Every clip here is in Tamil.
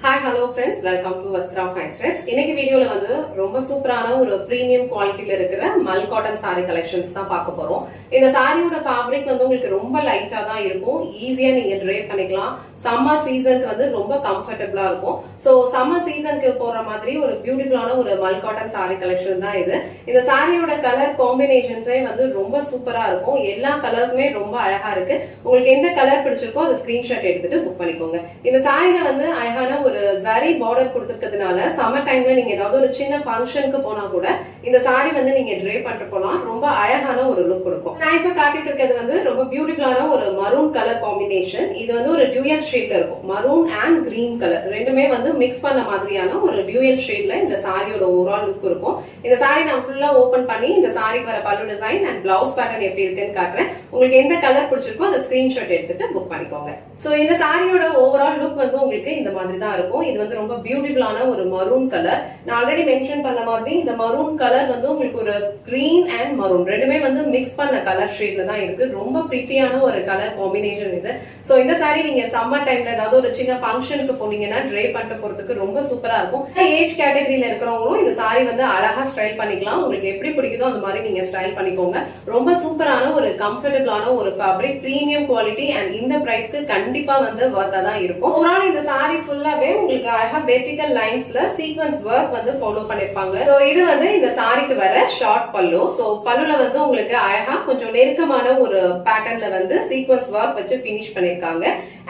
Hi hello friends, welcome to Vastra fine threads. இன்னைக்கு வீடியோல வந்து ரொம்ப சூப்பரான ஒரு பிரீமியம் குவாலிட்டியில இருக்கிற மல் காட்டன் சாரி கலெக்ஷன்ஸ் தான் பார்க்க போறோம். இந்த சாரியோட ஃபேப்ரிக் வந்து உங்களுக்கு ரொம்ப லைட்டா தான் இருக்கும், ஈஸியா நீங்க ட்ரேப் பண்ணிக்கலாம். சம்மர் சீசனுக்கு வந்து ரொம்ப கம்ஃபர்டபுளா இருக்கும். ஸோ சம்மர் சீசனுக்கு போற மாதிரி ஒரு பியூட்டிஃபுல்லான ஒரு மல் காட்டன் சாரி கலெக்ஷன் தான் இது. இந்த சாரியோட கலர் காம்பினேஷன்ஸே வந்து ரொம்ப சூப்பரா இருக்கும். எல்லா கலர்ஸுமே ரொம்ப அழகா இருக்கு. உங்களுக்கு எந்த கலர் பிடிச்சிருக்கோ அதை ஸ்கிரீன்ஷாட் எடுத்துட்டு புக் பண்ணிக்கோங்க. இந்த சாரியில வந்து அழகான ஒரு ஜரி பார்டர் கொடுத்திருக்கிறதுனால சம்மர் டைம்ல நீங்க ஏதாவது ஒரு சின்ன ஃபங்க்ஷனுக்கு போனா கூட இந்த சாரி வந்து நீங்க ட்ரே பண்ணிட்டு போலாம். ரொம்ப அழகான ஒரு லுக் கொடுக்கும். நான் இப்ப காட்டிட்டு இருக்கிறது வந்து ரொம்ப பியூட்டிஃபுல்லான ஒரு மரூன் கலர் காம்பினேஷன். இது வந்து ஒரு டியூயல் ஷேட்ல இருக்கும். மரூன் அண்ட் கிரீன் கலர் ரெண்டுமே வந்து மிக்ஸ் பண்ண மாதிரியான ஒரு டியூயல் ஷேட்ல இந்த சாரியோட ஓவரால் லுக் இருக்கும். இந்த சாரி நான் ஃபுல்லா ஓபன் பண்ணி இந்த சாரிக்கு வர பல்லு டிசைன் அண்ட் பிளவுஸ் பேட்டர்ன் எப்படி இருக்குன்னு காட்டுறேன். உங்களுக்கு எந்த கலர் பிடிச்சிருக்கோ அதை ஸ்கிரீன்ஷாட் எடுத்துட்டு புக் பண்ணிக்கோங்க. சோ இந்த சாரியோட ஓவரால் லுக் வந்து உங்களுக்கு இந்த மாதிரி தான் இருக்கும். இது வந்து ரொம்ப பியூட்டிஃபுல்லான ஒரு மரூன் கலர். நான் ஆல்ரெடி மென்ஷன் பண்ண மாதிரி இந்த மரூன் கலர் வந்து உங்களுக்கு ஒரு கிரீன் அண்ட் மரூன் ரெண்டுமே வந்து மிக்ஸ் பண்ண கலர் ஷேட்ல தான் இருக்கு. ரொம்ப பிரிட்டியான ஒரு கலர் காம்பினேஷன் இது. சோ இந்த சாரி நீங்க சம்மர் டைம்ல ஏதாவது ஒரு சின்ன ஃபங்க்ஷனுக்கு போனீங்கன்னா ட்ரே பண்ணிட்டு போறதுக்கு ரொம்ப சூப்பரா இருக்கும். ஏஜ் கேட்டகரியில இருக்கிறவங்களும் இந்த சாரி வந்து அழகா ஸ்டைல் பண்ணிக்கலாம். உங்களுக்கு எப்படி பிடிக்குதோ அந்த மாதிரி நீங்க ஸ்டைல் பண்ணிக்கோங்க. ரொம்ப சூப்பரான ஒரு கம்ஃபர்டபுளான ஒரு ஃபேப்ரிக், பிரீமியம் குவாலிட்டி அண்ட் இந்த பிரைஸ்க்கு கண்டிப்பா வந்து வர்த்தா தான் இருக்கும். ஓவரால் இந்த சாரி ஃபுல்லாவே உங்களுக்கு அழகா வெர்டிகல் லைன்ஸ்ல சீக்வென்ஸ் வர்க் வந்து ஃபாலோ பண்ணிருப்பாங்க. சோ இது வந்து இந்த சாரிக்கு வர ஷார்ட் பல்லு. சோ பல்லுல வந்து உங்களுக்கு அழகா கொஞ்சம் நெருக்கமான ஒரு பேட்டர்ன்ல வந்து சீக்வென்ஸ் வர்க் வச்சு பினிஷ் பண்ணிருக்காங்க.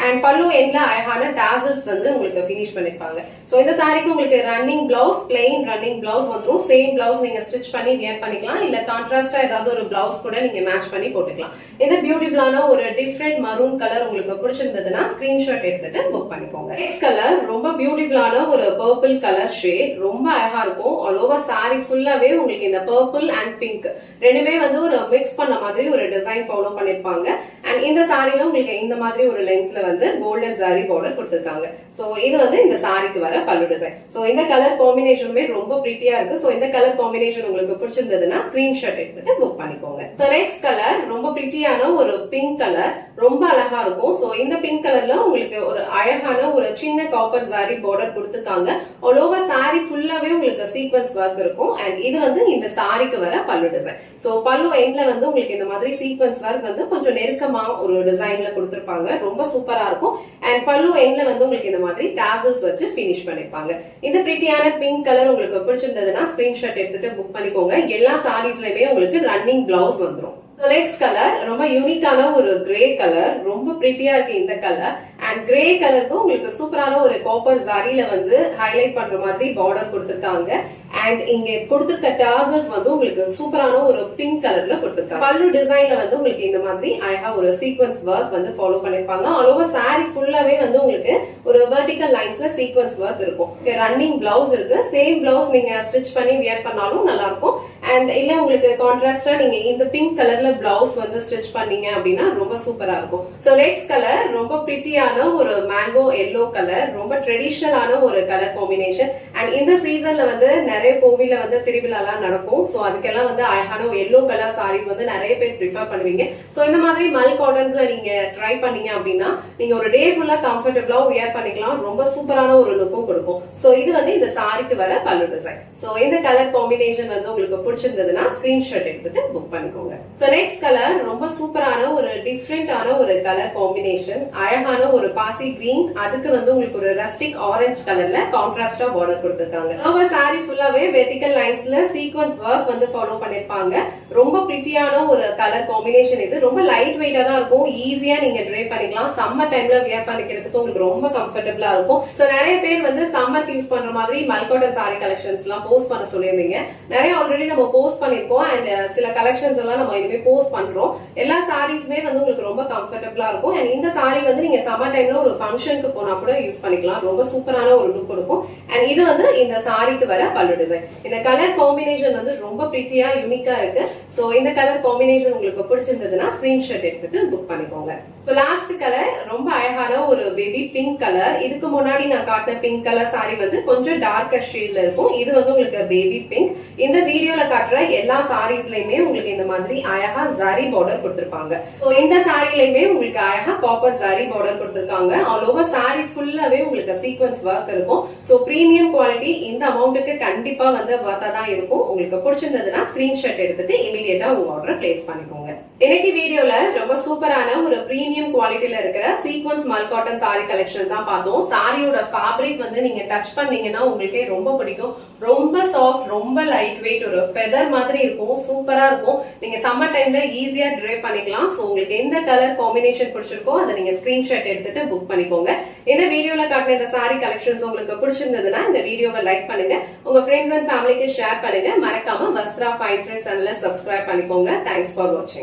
அண்ட் பல்லு எண்ட்ல அழகான டாசல்ஸ் வந்து உங்களுக்கு பினிஷ் பண்ணிருப்பாங்க. சோ இந்த சாரிக்கு உங்களுக்கு running blouse, plain running blouse வந்துரும். சேம் பிளவுஸ் நீங்க ஸ்டிச் பண்ணி வியர் பண்ணிக்கலாம். இல்ல கான்ட்ராஸ்டா ஏதாவது ஒரு பிளவுஸ் கூட நீங்க மேட்ச் பண்ணி போட்டுக்கலாம். இது பியூட்டிஃபுல்லான ஒரு டிஃப்ரெண்ட் மரூன் கலர் உங்களுக்கு பிடிச்சிருந்ததுன்னா ஸ்கிரீன்ஷாட் எடுத்துட்டு புக் பண்ணிக்கோங்க. நெக்ஸ்ட் கலர் ரொம்ப பியூட்டிஃபுல்லான ஒரு பர்பிள் கலர் ஷேட். ரொம்ப அழகா இருக்கும். ஆல் ஓவர் சாரி ஃபுல்லாவே உங்களுக்கு இந்த பர்பிள் அண்ட் பிங்க் ரெண்டுமே வந்து ஒரு மிக்ஸ் பண்ண மாதிரி ஒரு டிசைன் ஃபாலோ பண்ணிருப்பாங்க. அண்ட் இந்த சாரில உங்களுக்கு இந்த மாதிரி ஒரு லென்த்ல வந்து கோல்டன் சாரி பார்டர் கொடுத்திருக்காங்க. சோ இது வந்து இந்த சாரிக்கு வர பல்லு டிசைன். சோ இந்த கலர் காம்பினேஷனுமே ரொம்ப பிரிட்டியா இருக்கு. சோ இந்த கலர் காம்பினேஷன் உங்களுக்கு பிடிச்சிருந்ததுன்னா ஸ்கிரீன்ஷாட் எடுத்துட்டு புக் பண்ணிக்கோங்க. சோ நெக்ஸ்ட் கலர் ரொம்ப பிரிட்டியான ஒரு பிங்க் கலர். ரொம்ப அழகா இருக்கும். சோ இந்த பிங்க் கலர்ல உங்களுக்கு ஒரு அழகான ஒரு சின்ன காப்பர் சாரி பார்டர் கொடுத்திருக்காங்க. ஆல் ஓவர் சாரி ஃபுல்லாவே உங்களுக்கு சீக்வென்ஸ் வர்க் இருக்கும். அண்ட் இது வந்து இந்த சாரிக்கு வர பல்லு டிசைன். சோ பல்லு எண்ட்ல வந்து உங்களுக்கு இந்த மாதிரி சீக்வென்ஸ் வர்க் வந்து கொஞ்சம் நெருக்கமா ஒரு டிசைன்ல கொடுத்திருப்பாங்க. ரொம்ப சூப்பரா இருக்கும். அண்ட் பல்லு எண்ட்ல வந்து உங்களுக்கு இந்த மாதிரி டாசல்ஸ் வச்சு பினிஷ் பண்ணிருப்பாங்க. இந்த பிரிட்டியான பிங்க் கலர் உங்களுக்கு பிடிச்சிருந்ததுன்னா ஸ்கிரீன்ஷாட் எடுத்துட்டு புக் பண்ணிக்கோங்க. எல்லா சாரீஸ்லயுமே உங்களுக்கு ரன்னிங் பிளவுஸ் வந்துரும். நெக்ஸ்ட் கலர் ரொம்ப யூனிக்கான ஒரு கிரே கலர். ரொம்ப பிரிட்டியா இருக்கு இந்த கலர். அண்ட் கிரே கலருக்கு உங்களுக்கு சூப்பரான ஒரு காப்பர் ஜாரியில வந்து ஹைலைட் பண்ற மாதிரி பார்டர் கொடுத்திருக்காங்க. அண்ட் இங்க கொடுத்திருக்க டாசல்ஸ் வந்து உங்களுக்கு சூப்பரான ஒரு பிங்க் கலர்ல கொடுத்திருக்காங்க. பல்லு டிசைன்ல வந்து உங்களுக்கு இந்த மாதிரி அழகா ஒரு சீக்வென்ஸ் வர்க் வந்து ஃபாலோ பண்ணிருப்பாங்க. ஆல் ஓவர் சாரி ஃபுல்லாவே வந்து உங்களுக்கு ஒரு வெர்டிகல் லைன்ஸ்ல சீக்வென்ஸ் வர்க் இருக்கும். ரன்னிங் பிளவுஸ் இருக்கு. சேம் பிளவுஸ் நீங்க ஸ்டிச் பண்ணி வியர் பண்ணாலும் நல்லா இருக்கும். அண்ட் இல்ல உங்களுக்கு கான்ட்ராஸ்டா நீங்க இந்த பிங்க் கலர்ல பிளவுஸ் வந்து ஸ்டிச் பண்ணீங்க அப்படின்னா ரொம்ப சூப்பரா இருக்கும். சோ நெக்ஸ்ட் கலர் ரொம்ப பிரிட்டியான ஒரு மேங்கோ எல்லோ கலர். ரொம்ப ட்ரெடிஷனலான ஒரு கலர் காம்பினேஷன். அண்ட் இந்த சீசன்ல வந்து நிறைய கோவில்ல வந்து திருவிழாலாம் நடக்கும். சோ அதுக்கெல்லாம் வந்து அழகான எல்லோ கலர் சாரீஸ் வந்து நிறைய பேர் ப்ரிஃபர் பண்ணுவீங்க. சோ இந்த மாதிரி மல் காட்டன்ஸ்ல நீங்க ட்ரை பண்ணீங்க அப்படின்னா நீங்க ஒரு டே ஃபுல்லா கம்ஃபர்டபுளா வியர் பண்ணிக்கலாம். ரொம்ப சூப்பரான ஒரு லுக்கும் கொடுக்கும். சோ இது வந்து இந்த சாரிக்கு வர பல்லு டிசைன். சோ இந்த கலர் காம்பினேஷன் வந்து உங்களுக்கு பிடிச்சிருந்ததுன்னா ஸ்கிரீன்ஷாட் எடுத்துட்டு புக் பண்ணிக்கோங்க. சோ நெக்ஸ்ட் கலர் ரொம்ப சூப்பரான ஒரு டிஃப்ரெண்டான ஒரு கலர் காம்பினேஷன். அழகான ஒரு பாசி கிரீன், அதுக்கு வந்து உங்களுக்கு ஒரு ரஸ்டிக் ஆரஞ்சு கலர்ல கான்ட்ராஸ்டா பார்டர் கொடுத்திருக்காங்க. ஓவர் சாரி ஃபுல்லாவே வெர்டிகல் லைன்ஸ்ல சீக்வென்ஸ் வர்க் வந்து ஃபாலோ பண்ணிருப்பாங்க. ரொம்ப பிரிட்டியான ஒரு கலர் காம்பினேஷன் இது. ரொம்ப லைட் வெயிட்டா தான் இருக்கும். ஈஸியா நீங்க ட்ரை பண்ணிக்கலாம். சம்மர் டைம்ல வியர் பண்ணிக்கிறதுக்கு உங்களுக்கு ரொம்ப கம்ஃபர்டபுளா இருக்கும். சோ நிறைய பேர் வந்து சம்மருக்கு யூஸ் பண்ற மாதிரி மல் காட்டன் சாரி கலெக்ஷன்ஸ் எல்லாம் போஸ்ட் பண்ண சொல்லியிருந்தீங்க. நிறைய ஆல்ரெடி நம்ம போஸ்ட் பண்ணிருக்கோம். அண்ட் சில கலெக்ஷன்ஸ் எல்லாம் நம்ம இனிமே போஸ்ட் பண்றோம். எல்லா சாரீஸ்மே வந்து உங்களுக்கு ரொம்ப கம்ஃபர்டபுளா இருக்கும். அண்ட் இந்த சாரி வந்து நீங்க சம்மர் டைம்ல ஒரு ஃபங்க்ஷனுக்கு போனா கூட யூஸ் பண்ணிக்கலாம். ரொம்ப சூப்பரான ஒரு லுக் கொடுக்கும். அண்ட் இது வந்து இந்த சாரிக்கு வர பல்லு டிசைன். இந்த கலர் காம்பினேஷன் வந்து ரொம்ப பிரிட்டியா யூனிக்கா இருக்கு. சோ இந்த கலர் காம்பினேஷன் உங்களுக்கு பிடிச்சிருந்ததுன்னா ஸ்கிரீன்ஷாட் எடுத்துட்டு புக் பண்ணிக்கோங்க. லாஸ்ட் கலர் ரொம்ப அழகான ஒரு பேபி பிங்க் கலர். இதுக்கு முன்னாடி நான் காட்டின பிங்க் கலர் சாரி வந்து கொஞ்சம் டார்க்கர் ஷேட்ல இருக்கும். இது வந்து உங்களுக்கு பேபி பிங்க். இந்த வீடியோல காட்டுற எல்லா சாரீஸ்லயுமே உங்களுக்கு இந்த மாதிரி அழகா ஜரி பார்டர் கொடுத்திருப்பாங்க. இந்த சாரிலயுமே உங்களுக்கு அழகா காப்பர் ஜரி பார்டர் கொடுத்திருக்காங்க. ஆல் ஓவர் சாரி ஃபுல்லாவே உங்களுக்கு சீக்வன்ஸ் ஒர்க் இருக்கும். So premium quality. இந்த அமௌண்ட்டுக்கு கண்டிப்பா வந்து வர்த்தா தான் இருக்கும். உங்களுக்கு பிடிச்சிருந்ததுன்னா ஸ்கிரீன்ஷாட் எடுத்துட்டு இமீடியட்டா உங்க ஆர்டர் பிளேஸ் பண்ணிக்கோங்க. இன்னைக்கு வீடியோல ரொம்ப சூப்பரான ஒரு பிரீமியம் குவாலிட்டில இருக்கிற சீக்வன்ஸ் மல் காட்டன் சாரி கலெக்ஷன் தான் பார்த்தோம். சாரியோட ஃபேப்ரிக் வந்து நீங்க டச் பண்ணீங்கன்னா உங்களுக்கே ரொம்ப பிடிக்கும். ரொம்ப சாஃப்ட், ரொம்ப லைட் வெயிட், ஒரு ஃபெதர் மாதிரி இருக்கும். சூப்பரா இருக்கும். நீங்க சம்மர் டைம்ல ஈஸியா ட்ரை பண்ணிக்கலாம். சோ உங்களுக்கு எந்த கலர் காம்பினேஷன் பிடிச்சிருக்கோ அதை நீங்க ஸ்கிரீன்ஷாட் எடுத்துட்டு புக் பண்ணிக்கோங்க. இந்த வீடியோல காட்டின இந்த சாரி கலெக்ஷன்ஸ் உங்களுக்கு பிடிச்சிருந்ததுன்னா இந்த வீடியோவை லைக் பண்ணுங்க, உங்க ஃப்ரெண்ட்ஸ் அண்ட் ஃபேமிலிக்கு ஷேர் பண்ணுங்க. மறக்காம வஸ்த்ரா ஃபைன் த்ரெட்ஸ் சேனலை சப்ஸ்கிரைப் பண்ணிக்கோங்க. தேங்க்ஸ் ஃபார் வாட்சிங்.